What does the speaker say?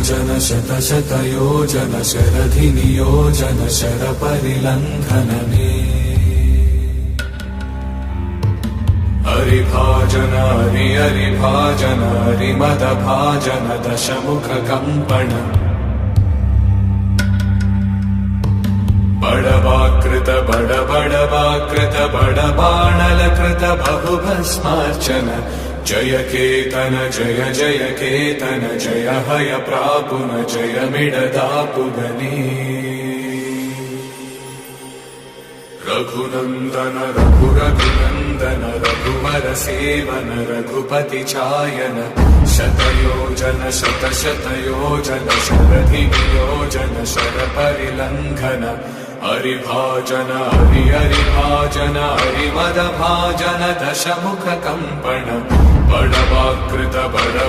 योजन शत शत योजन शरधि नियोजन शर परिलंघनने हरिभाजन हरिभाजन हरिमद भाजन दशमुख कंपन बड़वाकृत बड़वाकृत बड़बाणलकृत बहुभस्मार्चन जय केतन जय जय केतन जय हय प्रापुन जय मिडदापुगनी रघुनंदन रघुनंदन रघुवर सेवन रघुपति चायन शतयोजन शत शत योजन शरधि योजन शर परिलंघन हरिभाजन हरिभाजन हरिमद भाजन दशमुख कंपन बड़वाकृत बड़